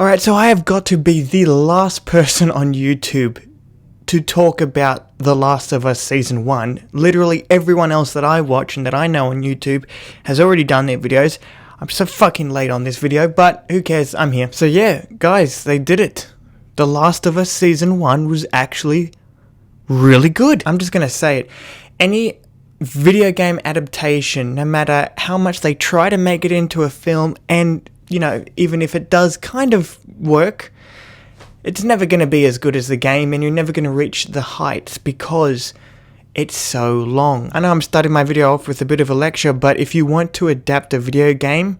Alright, so I have got to be the last person on YouTube to talk about The Last of Us Season 1. Literally everyone else that I watch and that I know on YouTube has already done their videos. I'm so fucking late on this video, but who cares, I'm here. So yeah, guys, they did it. The Last of Us Season 1 was actually really good. I'm just gonna say it. Any video game adaptation, no matter how much they try to make it into a film, and you know, even if it does kind of work, it's never going to be as good as the game, and you're never going to reach the heights because it's so long. I know I'm starting my video off with a bit of a lecture, but if you want to adapt a video game,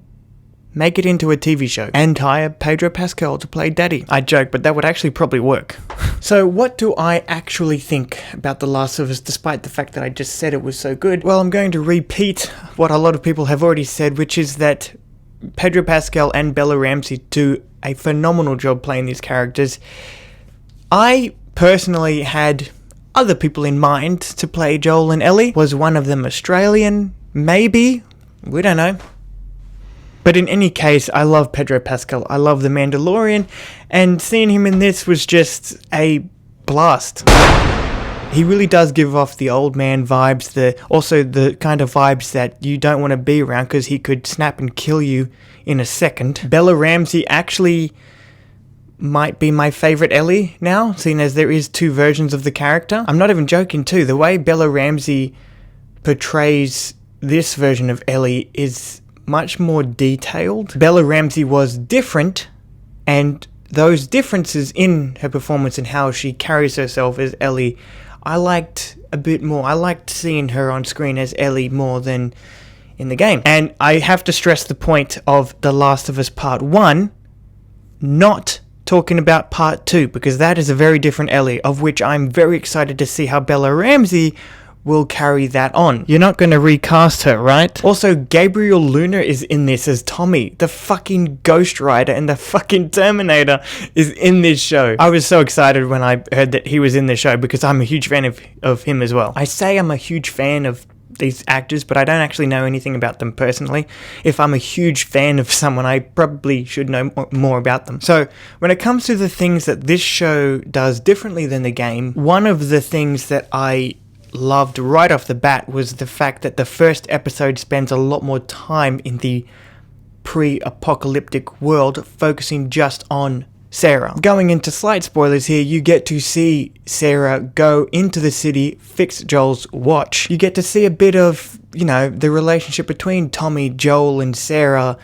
make it into a TV show and hire Pedro Pascal to play Daddy. I joke, but that would actually probably work. So what do I actually think about The Last of Us, despite the fact that I just said it was so good? Well, I'm going to repeat what a lot of people have already said, which is that Pedro Pascal and Bella Ramsey do a phenomenal job playing these characters. I personally had other people in mind to play Joel and Ellie. Was one of them Australian? Maybe? We don't know. But in any case, I love Pedro Pascal. I love The Mandalorian, and seeing him in this was just a blast. He really does give off the old man vibes, also the kind of vibes that you don't want to be around because he could snap and kill you in a second. Bella Ramsey actually might be my favourite Ellie now, seeing as there is two versions of the character. I'm not even joking too, the way Bella Ramsey portrays this version of Ellie is much more detailed. Bella Ramsey was different, and those differences in her performance and how she carries herself as Ellie, I liked a bit more. I liked seeing her on screen as Ellie more than in the game. And I have to stress the point of The Last of Us Part 1, not talking about Part 2, because that is a very different Ellie, of which I'm very excited to see how Bella Ramsey will carry that on. You're not going to recast her, right? Also, Gabriel Luna is in this as Tommy. The fucking Ghost Rider and the fucking Terminator is in this show. I was so excited when I heard that he was in the show because I'm a huge fan of him as well. I say I'm a huge fan of these actors, but I don't actually know anything about them personally. If I'm a huge fan of someone, I probably should know more about them. So when it comes to the things that this show does differently than the game, one of the things that I loved right off the bat was the fact that the first episode spends a lot more time in the pre-apocalyptic world, focusing just on Sarah. Going into slight spoilers here, you get to see Sarah go into the city, fix Joel's watch. You get to see a bit of, you know, the relationship between Tommy, Joel, and Sarah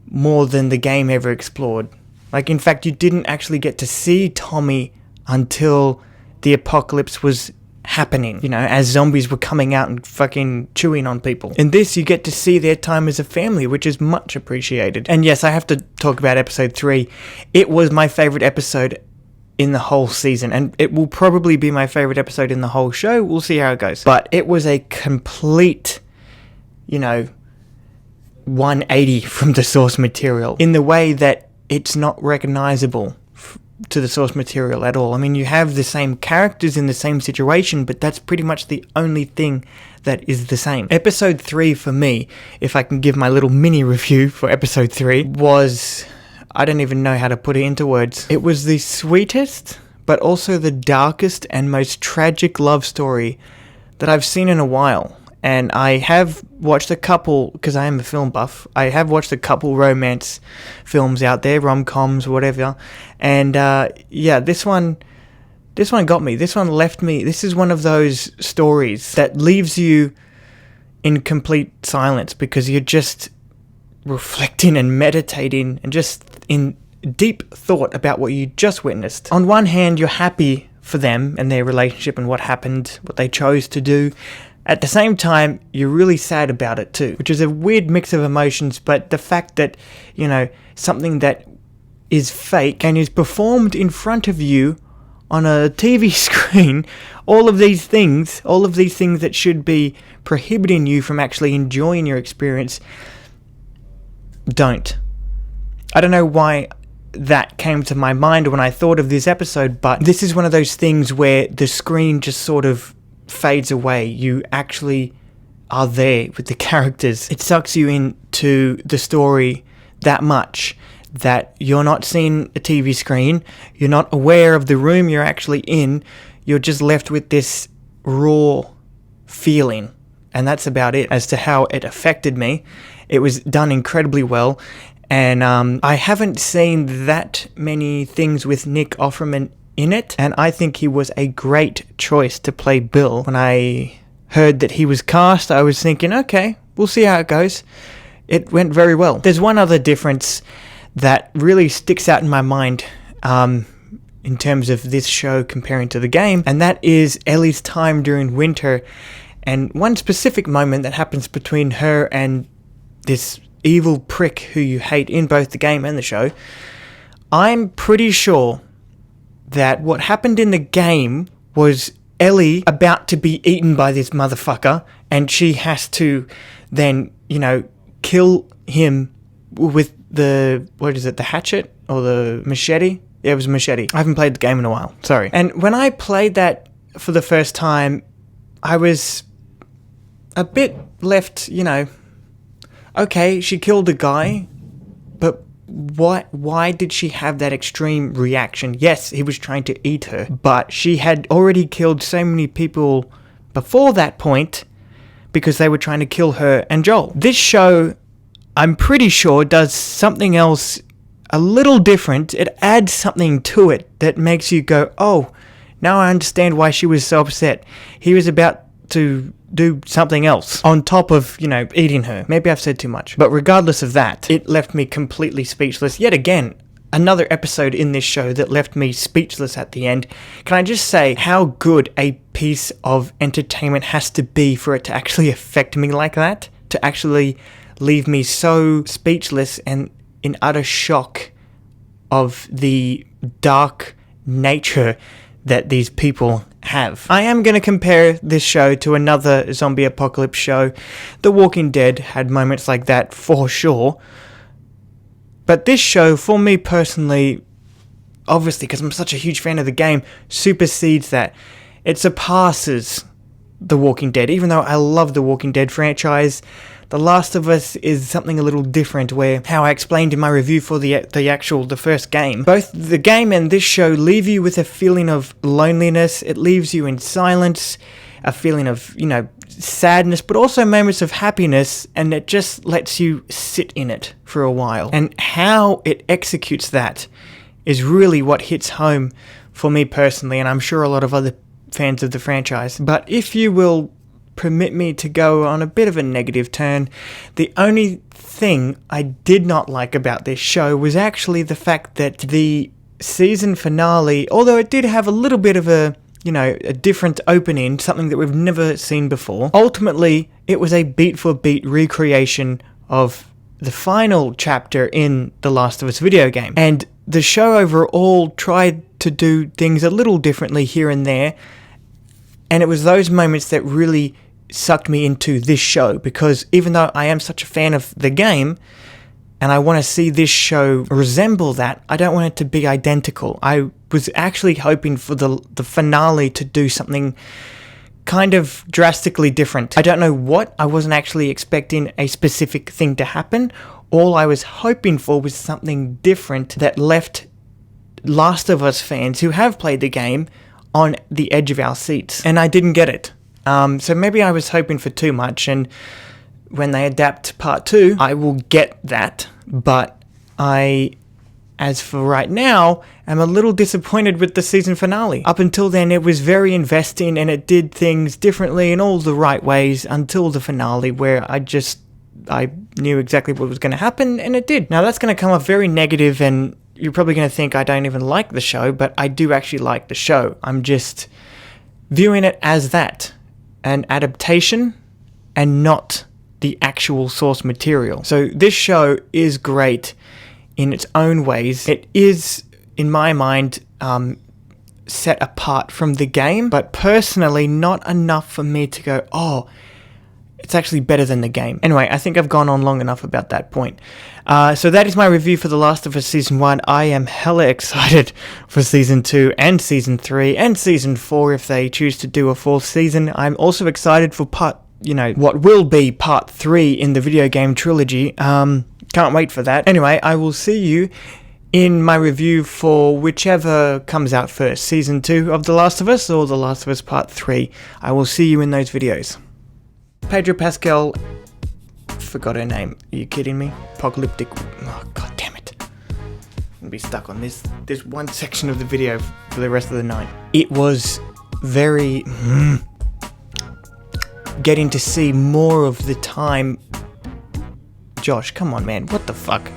more than the game ever explored. Like, in fact, you didn't actually get to see Tommy until the apocalypse was happening, you know, as zombies were coming out and fucking chewing on people. In this, you get to see their time as a family, which is much appreciated. And yes, I have to talk about episode 3. It was my favorite episode in the whole season, and it will probably be my favorite episode in the whole show. We'll see how it goes. But it was a complete, you know, 180 from the source material in the way that it's not recognizable to the source material at all. I mean, you have the same characters in the same situation, but that's pretty much the only thing that is the same. Episode 3 for me, if I can give my little mini review for episode 3, was, I don't even know how to put it into words. It was the sweetest, but also the darkest and most tragic love story that I've seen in a while. And I have watched a couple, because I am a film buff, I have watched a couple romance films out there, rom-coms, whatever, and yeah, this one got me, this one left me. This is one of those stories that leaves you in complete silence, because you're just reflecting and meditating and just in deep thought about what you just witnessed. On one hand, you're happy for them and their relationship and what happened, what they chose to do. At the same time, you're really sad about it too, which is a weird mix of emotions, but the fact that, you know, something that is fake and is performed in front of you on a TV screen, all of these things that should be prohibiting you from actually enjoying your experience, don't. I don't know why that came to my mind when I thought of this episode, but this is one of those things where the screen just sort of fades away. You actually are there with the characters. It sucks you into the story that much that you're not seeing a TV screen, you're not aware of the room you're actually in, you're just left with this raw feeling. And that's about it as to how it affected me. It was done incredibly well. And I haven't seen that many things with Nick Offerman in it. And I think he was a great choice to play Bill. When I heard that he was cast, I was thinking, okay, we'll see how it goes. It went very well. There's one other difference that really sticks out in my mind in terms of this show comparing to the game. And that is Ellie's time during winter. And one specific moment that happens between her and this evil prick who you hate in both the game and the show. I'm pretty sure that what happened in the game was Ellie about to be eaten by this motherfucker, and she has to then, kill him with the hatchet or the machete? Yeah, it was a machete. I haven't played the game in a while, sorry. And when I played that for the first time, I was a bit left, okay, she killed a guy, but why did she have that extreme reaction? Yes, he was trying to eat her, but she had already killed so many people before that point because they were trying to kill her and Joel. This show, I'm pretty sure, does something else a little different. It adds something to it that makes you go, oh, now I understand why she was so upset. He was about to do something else on top of, eating her. Maybe I've said too much. But regardless of that, it left me completely speechless. Yet again, another episode in this show that left me speechless at the end. Can I just say how good a piece of entertainment has to be for it to actually affect me like that? To actually leave me so speechless and in utter shock of the dark nature that these people have. I am going to compare this show to another zombie apocalypse show. The Walking Dead had moments like that for sure. But this show, for me personally, obviously because I'm such a huge fan of the game, supersedes that. It surpasses The Walking Dead. Even though I love the Walking Dead franchise, The Last of Us is something a little different, where, how I explained in my review for the first game, both the game and this show leave you with a feeling of loneliness. It leaves you in silence, a feeling of, sadness, but also moments of happiness, and it just lets you sit in it for a while. And how it executes that is really what hits home for me personally, and I'm sure a lot of other fans of the franchise. But if you will permit me to go on a bit of a negative turn, the only thing I did not like about this show was actually the fact that the season finale, although it did have a little bit of a different opening, something that we've never seen before, ultimately it was a beat-for-beat recreation of the final chapter in The Last of Us video game. And the show overall tried to do things a little differently here and there, and it was those moments that really sucked me into this show, because even though I am such a fan of the game and I want to see this show resemble that, I don't want it to be identical. I was actually hoping for the finale to do something kind of drastically different. I don't know what. I wasn't actually expecting a specific thing to happen. All I was hoping for was something different that left Last of Us fans who have played the game on the edge of our seats. And I didn't get it. So maybe I was hoping for too much, and when they adapt part 2, I will get that. But as for right now, I'm a little disappointed with the season finale. Up until then, it was very investing, and it did things differently in all the right ways until the finale, where I knew exactly what was going to happen, and it did. Now, that's going to come off very negative, and you're probably going to think I don't even like the show, but I do actually like the show. I'm just viewing it as that. An adaptation and not the actual source material. So this show is great in its own ways. It is, in my mind, set apart from the game, but personally not enough for me to go, oh, it's actually better than the game. Anyway, I think I've gone on long enough about that point. So that is my review for The Last of Us Season 1. I am hella excited for Season 2 and Season 3 and Season 4 if they choose to do a 4th season. I'm also excited for what will be Part 3 in the video game trilogy. Can't wait for that. Anyway, I will see you in my review for whichever comes out first, Season 2 of The Last of Us or The Last of Us Part 3. I will see you in those videos. Pedro Pascal, forgot her name. Are you kidding me? Apocalyptic, oh god damn it. I'm gonna be stuck on this one section of the video for the rest of the night. It was very, getting to see more of the time. Josh, come on man, what the fuck?